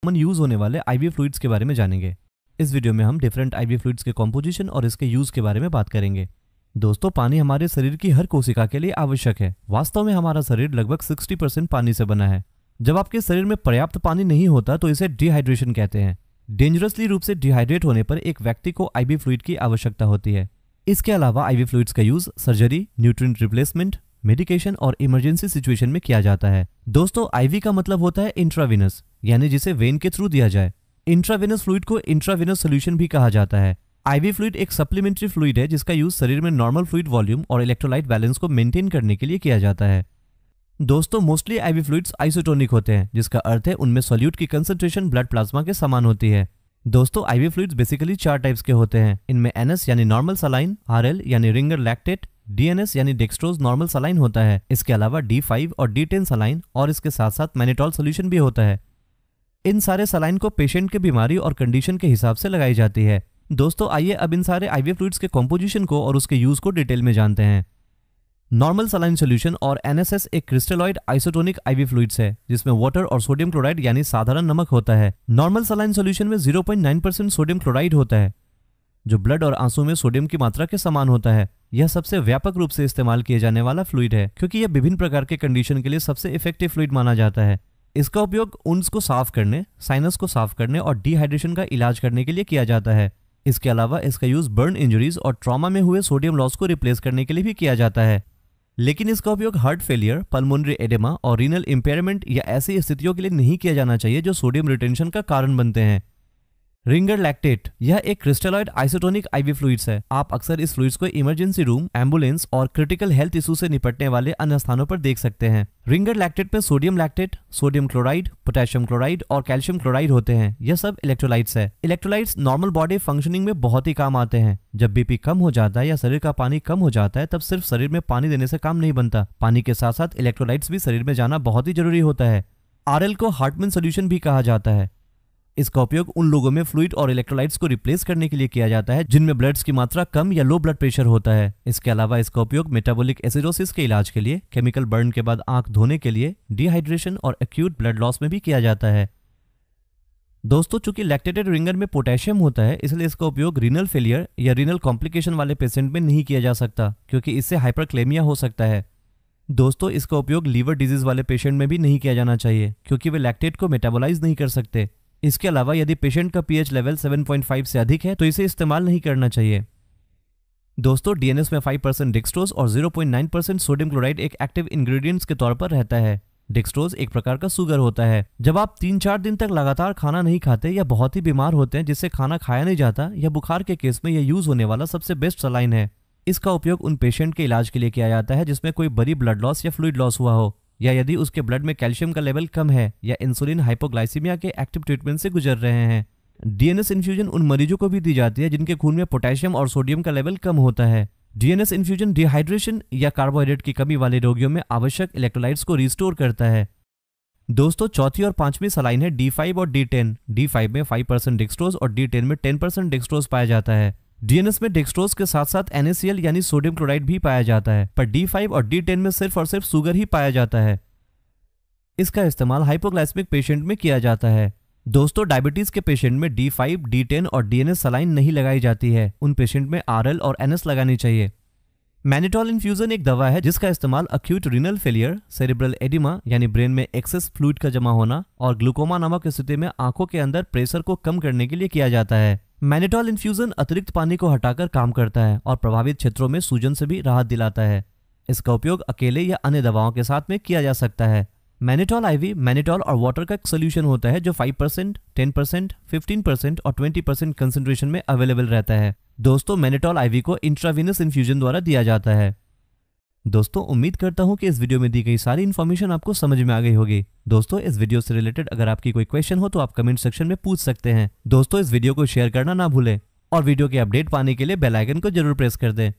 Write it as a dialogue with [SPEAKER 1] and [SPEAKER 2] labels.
[SPEAKER 1] Common use होने वाले ivy fluids के बारे में जानेंगे। इस वीडियो में हम डिफरेंट आईवी फ्लूइड्स के कॉम्पोजिशन और इसके यूज के बारे में बात करेंगे। दोस्तों, पानी हमारे शरीर की हर कोशिका के लिए आवश्यक है। वास्तव में हमारा शरीर लगभग 60% पानी से बना है। जब आपके शरीर में पर्याप्त पानी नहीं होता तो इसे डिहाइड्रेशन कहते हैं। डेंजरसली रूप से डिहाइड्रेट होने पर एक व्यक्ति को आईवी फ्लूइड की आवश्यकता होती है। इसके अलावा आईवी फ्लूइड्स का use surgery, nutrient replacement, medication और इमरजेंसी सिचुएशन में किया जाता है। दोस्तों, आईवी का मतलब होता है इंट्रावेनस, यानी जिसे वेन के थ्रू दिया जाए। इंट्रावेनस फ्लूइड को इंट्रावेनस सॉल्यूशन भी कहा जाता है। आईवी फ्लूइड एक सप्लीमेंट्री फ्लूइड है जिसका यूज शरीर में नॉर्मल फ्लूइड वॉल्यूम और इलेक्ट्रोलाइट बैलेंस को मेंटेन करने के लिए किया जाता है। दोस्तों, मोस्टली आईवी फ्लूइड्स आइसोटोनिक होते हैं, जिसका अर्थ है उनमें सॉल्यूट की कंसंट्रेशन ब्लड प्लाज्मा के समान होती है। दोस्तों, आईवी फ्लूइड्स बेसिकली 4 टाइप्स के होते हैं। इनमें एनएस यानी नॉर्मल सलाइन, आरएल यानी रिंगर लैक्टेट, डीएनएस यानी डेक्सट्रोज नॉर्मल सलाइन होता है। इसके अलावा D5 और D10 सलाइन और इसके साथ साथ मैनिटॉल सॉल्यूशन भी होता है। इन सारे सलाइन को पेशेंट के बीमारी और कंडीशन के हिसाब से लगाई जाती है। दोस्तों, आइए अब इन सारे आईवी फ्लूइड्स के कॉम्पोजिशन को और उसके यूज को डिटेल में जानते हैं। नॉर्मल सलाइन सॉल्यूशन और एनएसएस एक क्रिस्टलॉइड आइसोटोनिक आईवी फ्लूइड्स है जिसमें वाटर और सोडियम क्लोराइड यानी साधारण नमक होता है। नॉर्मल सलाइन सॉल्यूशन में 0.9% सोडियम क्लोराइड होता है जो ब्लड और आंसू में सोडियम की मात्रा के समान होता है। यह सबसे व्यापक रूप से इस्तेमाल किए जाने वाला फ्लूइड है क्योंकि यह विभिन्न प्रकार के कंडीशन के लिए सबसे इफेक्टिव फ्लूइड माना जाता है। इसका उपयोग ऊन्स को साफ करने, साइनस को साफ करने और डिहाइड्रेशन का इलाज करने के लिए किया जाता है। इसके अलावा इसका यूज बर्न इंजरीज और ट्रॉमा में हुए सोडियम लॉस को रिप्लेस करने के लिए भी किया जाता है। लेकिन इसका उपयोग हार्ट फेलियर, पल्मोनरी एडेमा और रीनल इंपेयरमेंट या ऐसी स्थितियों के लिए नहीं किया जाना चाहिए जो सोडियम रिटेंशन का कारण बनते हैं। रिंगर लैक्टेट यह एक क्रिस्टलॉइड आइसोटोनिक आईवी फ्लूइड्स है। आप अक्सर इस फ्लूइड्स को इमरजेंसी रूम, एम्बुलेंस और क्रिटिकल हेल्थ इशू से निपटने वाले अन्य स्थानों पर देख सकते हैं। रिंगर लैक्टेट में sodium lactate, sodium chloride, potassium chloride और कैल्शियम क्लोराइड होते हैं। यह सब इलेक्ट्रोलाइट्स है। इलेक्ट्रोलाइट्स नॉर्मल बॉडी फंक्शनिंग में बहुत ही काम आते हैं। जब बीपी कम हो जाता है या शरीर का पानी कम हो जाता है तब सिर्फ शरीर में पानी देने से काम नहीं बनता। पानी के साथ साथ इलेक्ट्रोलाइट्स भी शरीर में जाना बहुत ही जरूरी होता है। आरएल को हार्टमैन सॉल्यूशन भी कहा जाता है। इसका उपयोग उन लोगों में फ्लूइड और इलेक्ट्रोलाइट्स को रिप्लेस करने के लिए किया जाता है जिनमें ब्लड्स की मात्रा कम या लो ब्लड प्रेशर होता है। इसके अलावा इसका उपयोग मेटाबॉलिक एसिडोसिस के इलाज के लिए, केमिकल बर्न के बाद आंख धोने के लिए, डिहाइड्रेशन और एक्यूट ब्लड लॉस में भी किया जाता है। दोस्तों, चूंकि लैक्टेटेड रिंगर में पोटेशियम होता है इसलिए इसका उपयोग रीनल फेलियर या रीनल कॉम्प्लिकेशन वाले पेशेंट में नहीं किया जा सकता क्योंकि इससे हाइपरक्लेमिया हो सकता है। दोस्तों, इसका उपयोग लीवर डिजीज वाले पेशेंट में भी नहीं किया जाना चाहिए क्योंकि वे लैक्टेट को मेटाबोलाइज नहीं कर सकते। इसके अलावा यदि पेशेंट का पीएच लेवल 7.5 से अधिक है तो इसे इस्तेमाल नहीं करना चाहिए। दोस्तों, डीएनएस में 5% डेक्सट्रोज और 0.9% सोडियम क्लोराइड एक एक्टिव इंग्रेडिएंट्स के तौर पर रहता है। डेक्सट्रोज एक प्रकार का शुगर होता है। जब आप 3-4 दिन तक लगातार खाना नहीं खाते या बहुत ही बीमार होते हैं जिससे खाना खाया नहीं जाता या बुखार के केस में यह यूज होने वाला सबसे बेस्ट सलाइन है। इसका उपयोग उन पेशेंट के इलाज के लिए किया जाता है जिसमें कोई बड़ी ब्लड लॉस या फ्लूइड लॉस हुआ हो या यदि उसके ब्लड में कैल्शियम का लेवल कम है या इंसुलिन हाइपोग्लाइसीमिया के एक्टिव ट्रीटमेंट से गुजर रहे हैं। डीएनएस इन्फ्यूजन उन मरीजों को भी दी जाती है जिनके खून में पोटेशियम और सोडियम का लेवल कम होता है। डीएनएस इन्फ्यूजन डिहाइड्रेशन या कार्बोहाइड्रेट की कमी वाले रोगियों में आवश्यक इलेक्ट्रोलाइट्स को रिस्टोर करता है। दोस्तों, चौथी और पांचवी सलाइन है D5 और D10। D5 में 5% डेक्सट्रोज और D10 में 10% डेक्सट्रोज पाया जाता है। डीएनएस में डेक्सट्रोज के साथ साथ NaCl यानी सोडियम क्लोराइड भी पाया जाता है, पर D5 और D10 में सिर्फ और सिर्फ शुगर ही पाया जाता है। इसका इस्तेमाल हाइपोग्लाइसेमिक पेशेंट में किया जाता है। दोस्तों, डायबिटीज के पेशेंट में D5, D10 और DNS सलाइन नहीं लगाई जाती है। उन पेशेंट में RL और NS लगानी चाहिए। मैनिटॉल इन्फ्यूजन एक दवा है जिसका इस्तेमाल acute renal failure, cerebral oedema यानी ब्रेन में एक्सेस फ्लूइड का जमा होना और ग्लूकोमा नामक स्थिति में आंखों के अंदर प्रेशर को कम करने के लिए किया जाता है। मैनिटॉल इन्फ्यूजन अतिरिक्त पानी को हटाकर काम करता है और प्रभावित क्षेत्रों में सूजन से भी राहत दिलाता है। इसका उपयोग अकेले या अन्य दवाओं के साथ में किया जा सकता है। मैनिटॉल आईवी मैनिटॉल और वाटर का एक सोल्यूशन होता है जो 5%, 10%, 15% और 20% कंसंट्रेशन में अवेलेबल रहता है। दोस्तों, मैनिटॉल आईवी को इंट्रावेनस इन्फ्यूजन द्वारा दिया जाता है। दोस्तों, उम्मीद करता हूं कि इस वीडियो में दी गई सारी इन्फॉर्मेशन आपको समझ में आ गई होगी। दोस्तों, इस वीडियो से रिलेटेड अगर आपकी कोई क्वेश्चन हो तो आप कमेंट सेक्शन में पूछ सकते हैं। दोस्तों, इस वीडियो को शेयर करना ना भूलें और वीडियो के अपडेट पाने के लिए बेल आइकन को जरूर प्रेस कर दें।